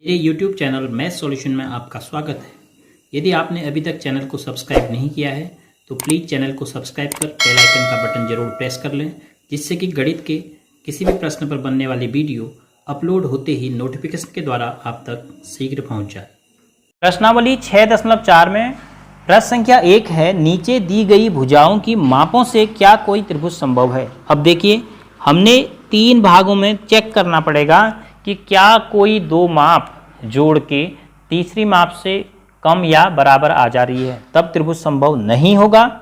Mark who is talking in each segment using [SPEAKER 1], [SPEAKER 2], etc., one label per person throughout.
[SPEAKER 1] मेरे YouTube channel math solution में आपका स्वागत है। यदि आपने अभी तक चैनल को सब्सक्राइब नहीं किया है तो प्लीज़ चैनल को सब्सक्राइब कर बेल आइकन का बटन जरूर प्रेस कर लें, जिससे कि गणित के किसी भी प्रश्न पर बनने वाली वीडियो अपलोड होते ही नोटिफिकेशन के द्वारा आप तक शीघ्र पहुँच जाए।
[SPEAKER 2] प्रश्नावली 6.4 में प्रश्न संख्या 1 है, नीचे दी गई भुजाओं की मापों से क्या कोई त्रिभुज संभव है। अब देखिए, हमने 3 भागों में चेक करना पड़ेगा कि क्या कोई 2 माप जोड़ के तीसरी माप से कम या बराबर आ जा रही है, तब त्रिभुज संभव नहीं होगा।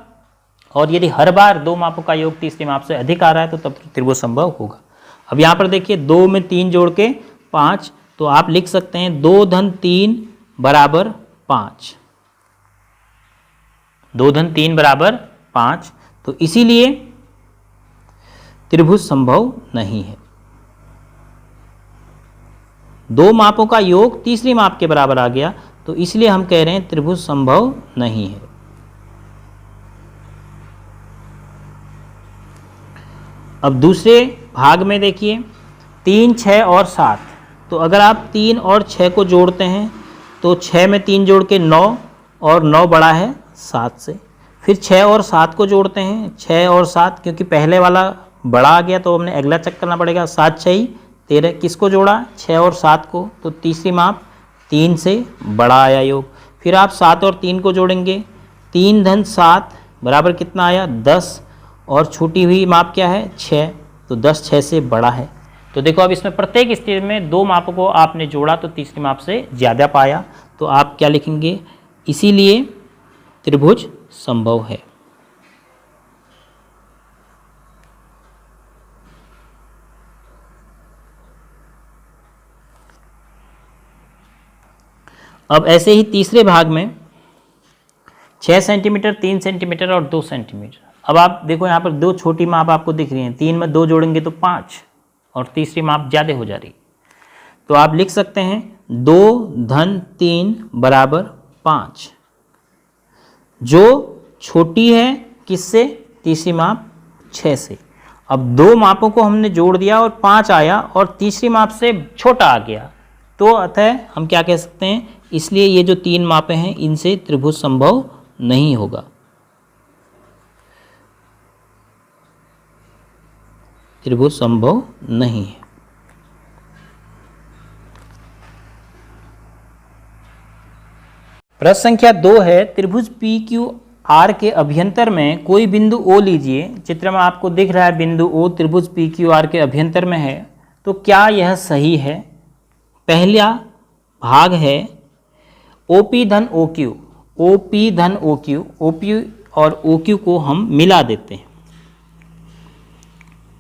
[SPEAKER 2] और यदि हर बार 2 मापों का योग तीसरी माप से अधिक आ रहा है तो तब त्रिभुज संभव होगा। अब यहाँ पर देखिए, 2 में 3 जोड़ के 5, तो आप लिख सकते हैं 2 धन 3 बराबर 5। 2 धन 3 बराबर 5, तो इसीलिए त्रिभुज संभव नहीं है। 2 मापों का योग तीसरी माप के बराबर आ गया, तो इसलिए हम कह रहे हैं त्रिभुज संभव नहीं है। अब दूसरे भाग में देखिए, 3, 6 और 7, तो अगर आप 3 और 6 को जोड़ते हैं तो 6 में 3 जोड़ के 9, और 9 बड़ा है 7 से। फिर 6 और 7 को जोड़ते हैं, 6 और 7, क्योंकि पहले वाला बड़ा आ गया तो हमने अगला चेक करना पड़ेगा। 7 6 13, किसको जोड़ा? 6 और 7 को, तो तीसरी माप 3 से बड़ा आया योग। फिर आप 7 और 3 को जोड़ेंगे, 3 धन 7 बराबर कितना आया? 10, और छूटी हुई माप क्या है? 6, तो 10 6 से बड़ा है। तो देखो, अब इसमें प्रत्येक स्थिति में 2 मापों को आपने जोड़ा तो तीसरी माप से ज़्यादा पाया, तो आप क्या लिखेंगे? इसीलिए त्रिभुज संभव है। अब ऐसे ही तीसरे भाग में 6 सेंटीमीटर, 3 सेंटीमीटर और 2 सेंटीमीटर। अब आप देखो, यहाँ पर 2 छोटी माप आपको दिख रही हैं। 3 में 2 जोड़ेंगे तो 5, और तीसरी माप ज़्यादा हो जा रही। तो आप लिख सकते हैं 2 धन 3 बराबर 5, जो छोटी है किससे? तीसरी माप 6 से। अब 2 मापों को हमने जोड़ दिया और 5 आया, और तीसरी माप से छोटा आ गया, तो अतः हम क्या कह सकते हैं? इसलिए ये जो 3 मापें हैं इनसे त्रिभुज संभव नहीं होगा। त्रिभुज संभव नहीं है। प्रश्न संख्या 2 है, त्रिभुज पी क्यू आर के अभ्यंतर में कोई बिंदु O लीजिए। चित्र में आपको दिख रहा है बिंदु O त्रिभुज पी क्यू आर के अभ्यंतर में है, तो क्या यह सही है? पहला भाग है OP धन OQ, OP धन OQ, OP और OQ को हम मिला देते हैं।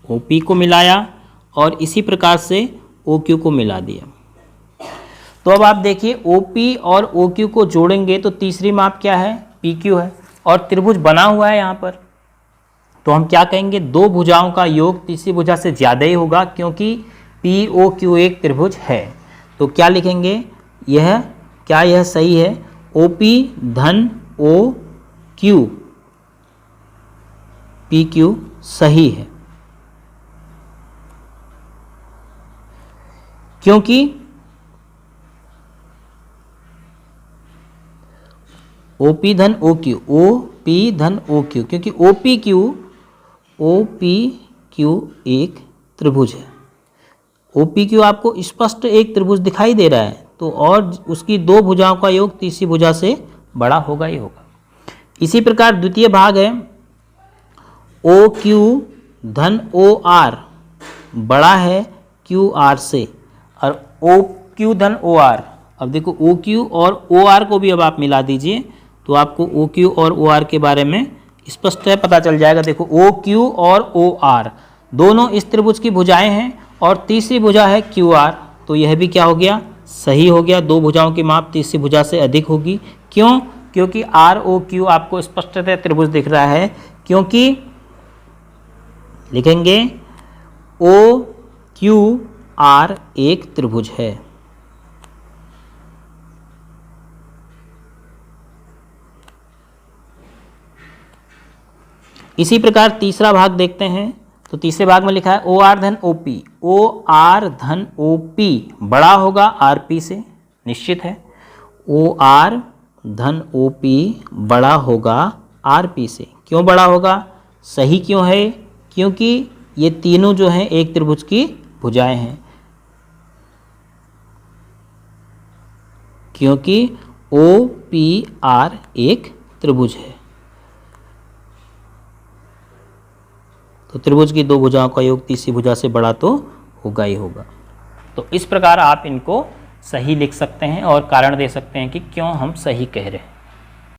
[SPEAKER 2] OP को मिलाया और इसी प्रकार से OQ को मिला दिया। तो अब आप देखिए, OP और OQ को जोड़ेंगे तो तीसरी माप क्या है? PQ है, और त्रिभुज बना हुआ है यहाँ पर। तो हम क्या कहेंगे? 2 भुजाओं का योग तीसरी भुजा से ज़्यादा ही होगा, क्योंकि POQ एक त्रिभुज है। तो क्या लिखेंगे? क्या यह सही है? OP धन OQ, PQ सही है, क्योंकि OP धन OQ, OP धन OQ, क्योंकि OPQ एक त्रिभुज है। OPQ आपको स्पष्ट एक त्रिभुज दिखाई दे रहा है, तो और उसकी 2 भुजाओं का योग तीसरी भुजा से बड़ा होगा ही होगा। इसी प्रकार द्वितीय भाग है OQ धन OR बड़ा है QR से, और OQ धन OR। अब देखो, OQ और OR को भी अब आप मिला दीजिए, तो आपको OQ और OR के बारे में स्पष्ट पता चल जाएगा। देखो, OQ और OR दोनों इस त्रिभुज की भुजाएं हैं, और तीसरी भुजा है QR, तो यह भी क्या हो गया? सही हो गया। 2 भुजाओं की माप तीसरी भुजा से अधिक होगी। क्यों? क्योंकि ROQ आपको स्पष्टतः त्रिभुज दिख रहा है, क्योंकि लिखेंगे OQR एक त्रिभुज है। इसी प्रकार तीसरा भाग देखते हैं, तो तीसरे भाग में लिखा है ओ आर धन ओ पी, ओ आर धन ओ पी बड़ा होगा आर पी से, निश्चित है। ओ आर धन ओ पी बड़ा होगा आर पी से। क्यों बड़ा होगा, सही क्यों है, क्योंकि ये तीनों जो हैं एक त्रिभुज की भुजाएं हैं, क्योंकि ओ पी आर एक त्रिभुज है। तो त्रिभुज की दो भुजाओं का योग तीसरी भुजा से बड़ा तो होगा ही होगा। तो इस प्रकार आप इनको सही लिख सकते हैं और कारण दे सकते हैं कि क्यों हम सही कह रहे हैं।